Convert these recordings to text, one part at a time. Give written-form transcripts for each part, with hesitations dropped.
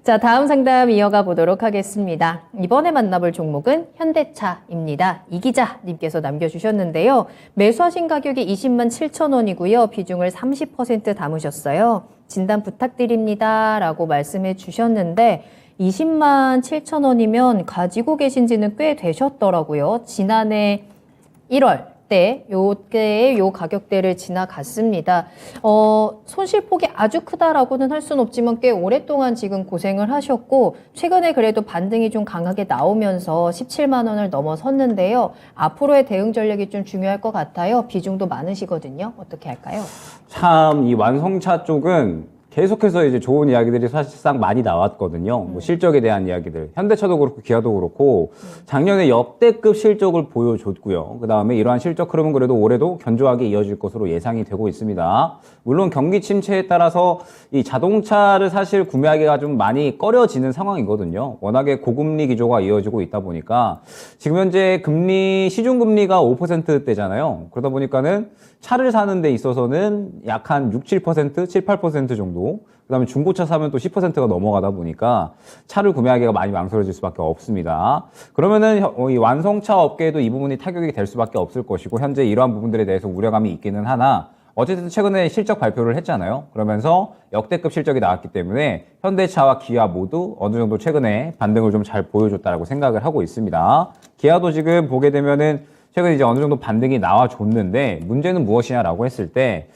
자, 다음 상담 이어가 보도록 하겠습니다. 이번에 만나볼 종목은 현대차입니다. 이 기자님께서 남겨주셨는데요. 매수하신 가격이 20만 7천 원이고요. 비중을 30% 담으셨어요. 진단 부탁드립니다. 라고 말씀해 주셨는데 20만 7천 원이면 가지고 계신 지는 꽤 되셨더라고요. 지난해 1월 때 요때의 요 가격대를 지나갔습니다. 손실폭이 아주 크다라고는 할 수는 없지만 꽤 오랫동안 지금 고생을 하셨고 최근에 그래도 반등이 좀 강하게 나오면서 17만 원을 넘어섰는데요. 앞으로의 대응 전략이 좀 중요할 것 같아요. 비중도 많으시거든요. 어떻게 할까요? 참, 이 완성차 쪽은 계속해서 이제 좋은 이야기들이 사실상 많이 나왔거든요. 뭐 실적에 대한 이야기들. 현대차도 그렇고 기아도 그렇고 작년에 역대급 실적을 보여줬고요. 그 다음에 이러한 실적 흐름은 그래도 올해도 견조하게 이어질 것으로 예상이 되고 있습니다. 물론 경기 침체에 따라서 이 자동차를 사실 구매하기가 좀 많이 꺼려지는 상황이거든요. 워낙에 고금리 기조가 이어지고 있다 보니까 지금 현재 금리, 시중금리가 5%대잖아요. 그러다 보니까는 차를 사는 데 있어서는 약 한 6, 7%, 7, 8% 정도. 그 다음에 중고차 사면 또 10%가 넘어가다 보니까 차를 구매하기가 많이 망설여질 수밖에 없습니다. 그러면은 이 완성차 업계에도 이 부분이 타격이 될 수밖에 없을 것이고 현재 이러한 부분들에 대해서 우려감이 있기는 하나 어쨌든 최근에 실적 발표를 했잖아요. 그러면서 역대급 실적이 나왔기 때문에 현대차와 기아 모두 어느 정도 최근에 반등을 좀 잘 보여줬다라고 생각을 하고 있습니다. 기아도 지금 보게 되면은 최근에 이제 어느 정도 반등이 나와줬는데 문제는 무엇이냐라고 했을 때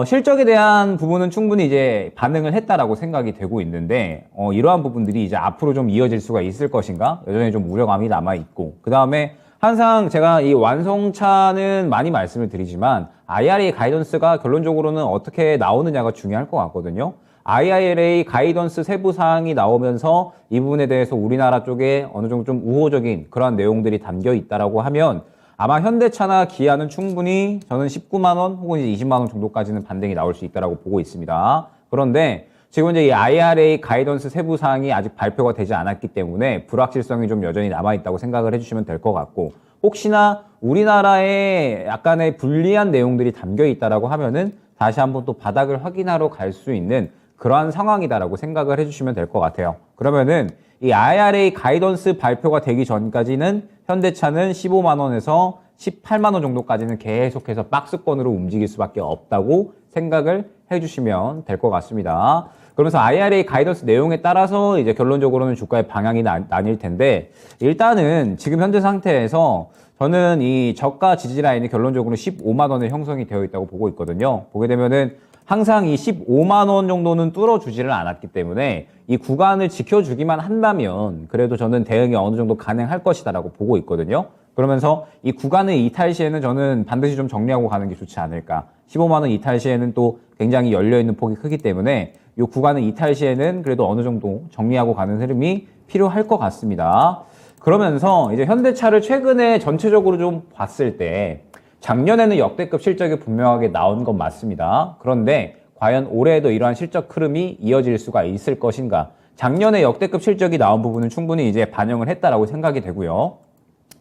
실적에 대한 부분은 충분히 이제 반응을 했다라고 생각이 되고 있는데 이러한 부분들이 이제 앞으로 좀 이어질 수가 있을 것인가 여전히 좀 우려감이 남아 있고 그 다음에 항상 제가 이 완성차는 많이 말씀을 드리지만 IRA 가이던스가 결론적으로는 어떻게 나오느냐가 중요할 것 같거든요. IRA 가이던스 세부 사항이 나오면서 이 부분에 대해서 우리나라 쪽에 어느 정도 좀 우호적인 그런 내용들이 담겨 있다라고 하면 아마 현대차나 기아는 충분히 저는 19만 원 혹은 이제 20만 원 정도까지는 반등이 나올 수 있다라고 보고 있습니다. 그런데 지금 이제 이 IRA 가이던스 세부 사항이 아직 발표가 되지 않았기 때문에 불확실성이 좀 여전히 남아 있다고 생각을 해주시면 될 것 같고 혹시나 우리나라에 약간의 불리한 내용들이 담겨 있다라고 하면은 다시 한번 또 바닥을 확인하러 갈 수 있는 그러한 상황이다라고 생각을 해주시면 될 것 같아요. 그러면은 이 IRA 가이던스 발표가 되기 전까지는 현대차는 15만 원에서 18만 원 정도까지는 계속해서 박스권으로 움직일 수밖에 없다고 생각을 해주시면 될 것 같습니다. 그러면서 IRA 가이던스 내용에 따라서 이제 결론적으로는 주가의 방향이 나뉠 텐데 일단은 지금 현재 상태에서 저는 이 저가 지지 라인이 결론적으로 15만 원에 형성이 되어 있다고 보고 있거든요. 보게 되면은 항상 이 15만 원 정도는 뚫어주지를 않았기 때문에 이 구간을 지켜주기만 한다면 그래도 저는 대응이 어느 정도 가능할 것이다라고 보고 있거든요. 그러면서 이 구간의 이탈 시에는 저는 반드시 좀 정리하고 가는 게 좋지 않을까. 15만 원 이탈 시에는 또 굉장히 열려있는 폭이 크기 때문에 이 구간의 이탈 시에는 그래도 어느 정도 정리하고 가는 흐름이 필요할 것 같습니다. 그러면서 이제 현대차를 최근에 전체적으로 좀 봤을 때 작년에는 역대급 실적이 분명하게 나온 건 맞습니다. 그런데 과연 올해에도 이러한 실적 흐름이 이어질 수가 있을 것인가? 작년에 역대급 실적이 나온 부분은 충분히 이제 반영을 했다라고 생각이 되고요.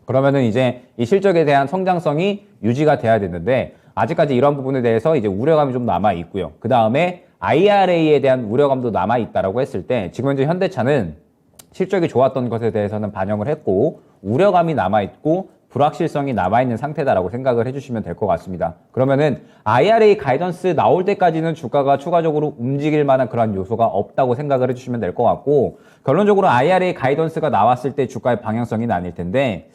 그러면은 이제 이 실적에 대한 성장성이 유지가 돼야 되는데 아직까지 이런 부분에 대해서 이제 우려감이 좀 남아 있고요. 그 다음에 IRA에 대한 우려감도 남아 있다라고 했을 때 지금 현재 현대차는 실적이 좋았던 것에 대해서는 반영을 했고 우려감이 남아 있고 불확실성이 남아있는 상태다라고 생각을 해주시면 될 것 같습니다. 그러면은 IRA 가이던스 나올 때까지는 주가가 추가적으로 움직일 만한 그런 요소가 없다고 생각을 해주시면 될 것 같고 결론적으로 IRA 가이던스가 나왔을 때 주가의 방향성이 나뉠 텐데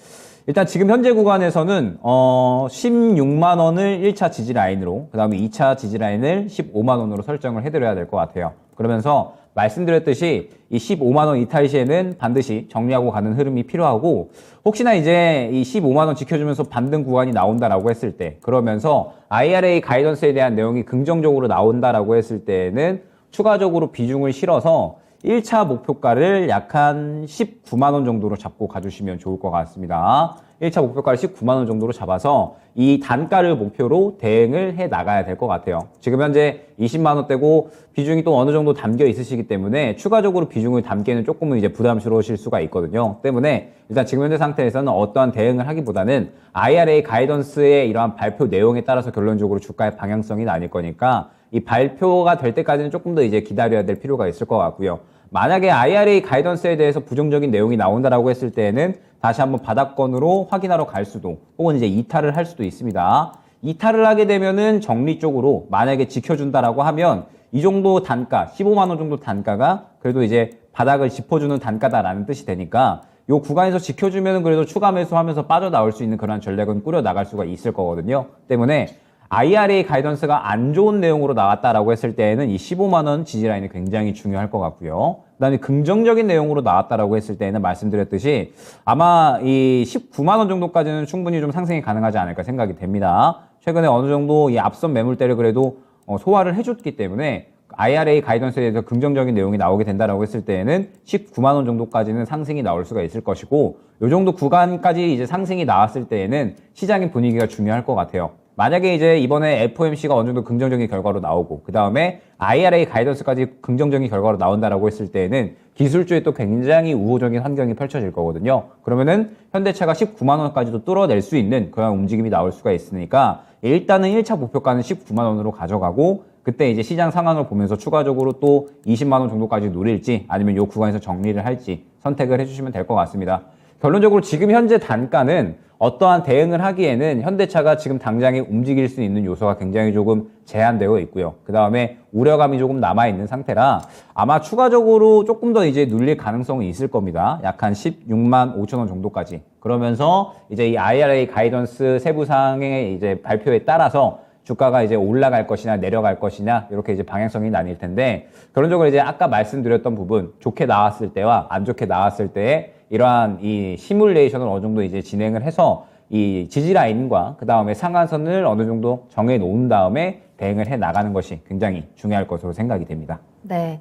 일단 지금 현재 구간에서는 16만 원을 1차 지지 라인으로 그 다음에 2차 지지 라인을 15만 원으로 설정을 해드려야 될 것 같아요. 그러면서 말씀드렸듯이 이 15만 원 이탈 시에는 반드시 정리하고 가는 흐름이 필요하고 혹시나 이제 이 15만 원 지켜주면서 반등 구간이 나온다라고 했을 때 그러면서 IRA 가이던스에 대한 내용이 긍정적으로 나온다라고 했을 때는 추가적으로 비중을 실어서 1차 목표가를 약 한 19만 원 정도로 잡고 가주시면 좋을 것 같습니다. 1차 목표가를 19만 원 정도로 잡아서 이 단가를 목표로 대응을 해 나가야 될 것 같아요. 지금 현재 20만 원대고 비중이 또 어느 정도 담겨 있으시기 때문에 추가적으로 비중을 담기에는 조금은 이제 부담스러우실 수가 있거든요. 때문에 일단 지금 현재 상태에서는 어떠한 대응을 하기보다는 IRA 가이던스의 이러한 발표 내용에 따라서 결론적으로 주가의 방향성이 나뉠 거니까 이 발표가 될 때까지는 조금 더 이제 기다려야 될 필요가 있을 것 같고요. 만약에 IRA 가이던스에 대해서 부정적인 내용이 나온다라고 했을 때에는 다시 한번 바닥권으로 확인하러 갈 수도 혹은 이제 이탈을 할 수도 있습니다. 이탈을 하게 되면은 정리 쪽으로 만약에 지켜준다라고 하면 이 정도 단가, 15만 원 정도 단가가 그래도 이제 바닥을 짚어주는 단가다라는 뜻이 되니까 요 구간에서 지켜주면 그래도 추가 매수하면서 빠져나올 수 있는 그런 전략은 꾸려 나갈 수가 있을 거거든요. 때문에 IRA 가이던스가 안 좋은 내용으로 나왔다라고 했을 때에는 이 15만 원 지지 라인이 굉장히 중요할 것 같고요. 그다음에 긍정적인 내용으로 나왔다라고 했을 때에는 말씀드렸듯이 아마 이 19만 원 정도까지는 충분히 좀 상승이 가능하지 않을까 생각이 됩니다. 최근에 어느 정도 이 앞선 매물대를 그래도 소화를 해줬기 때문에 IRA 가이던스에 대해서 긍정적인 내용이 나오게 된다라고 했을 때에는 19만 원 정도까지는 상승이 나올 수가 있을 것이고 요 정도 구간까지 이제 상승이 나왔을 때에는 시장의 분위기가 중요할 것 같아요. 만약에 이제 이번에 FOMC가 어느 정도 긍정적인 결과로 나오고 그 다음에 IRA 가이던스까지 긍정적인 결과로 나온다라고 했을 때에는 기술주에 또 굉장히 우호적인 환경이 펼쳐질 거거든요. 그러면은 현대차가 19만 원까지도 뚫어낼 수 있는 그런 움직임이 나올 수가 있으니까 일단은 1차 목표가는 19만 원으로 가져가고 그때 이제 시장 상황을 보면서 추가적으로 또 20만 원 정도까지 노릴지 아니면 이 구간에서 정리를 할지 선택을 해주시면 될 것 같습니다. 결론적으로 지금 현재 단가는 어떠한 대응을 하기에는 현대차가 지금 당장에 움직일 수 있는 요소가 굉장히 조금 제한되어 있고요. 그 다음에 우려감이 조금 남아있는 상태라 아마 추가적으로 조금 더 이제 눌릴 가능성이 있을 겁니다. 약 한 16만 5천 원 정도까지. 그러면서 이제 이 IRA 가이던스 세부사항의 이제 발표에 따라서 주가가 이제 올라갈 것이냐 내려갈 것이냐 이렇게 이제 방향성이 나뉠 텐데 결론적으로 이제 아까 말씀드렸던 부분 좋게 나왔을 때와 안 좋게 나왔을 때의 이러한 이 시뮬레이션을 어느 정도 이제 진행을 해서 이 지지 라인과 그 다음에 상한선을 어느 정도 정해 놓은 다음에 대응을 해 나가는 것이 굉장히 중요할 것으로 생각이 됩니다. 네.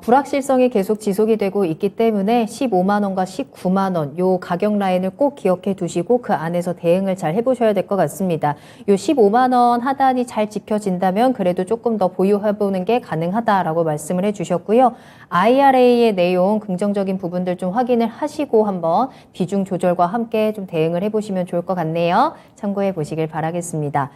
불확실성이 계속 지속이 되고 있기 때문에 15만 원과 19만 원 요 가격 라인을 꼭 기억해 두시고 그 안에서 대응을 잘 해보셔야 될 것 같습니다. 요 15만 원 하단이 잘 지켜진다면 그래도 조금 더 보유해보는 게 가능하다라고 말씀을 해주셨고요. IRA의 내용 긍정적인 부분들 좀 확인을 하시고 한번 비중 조절과 함께 좀 대응을 해보시면 좋을 것 같네요. 참고해 보시길 바라겠습니다.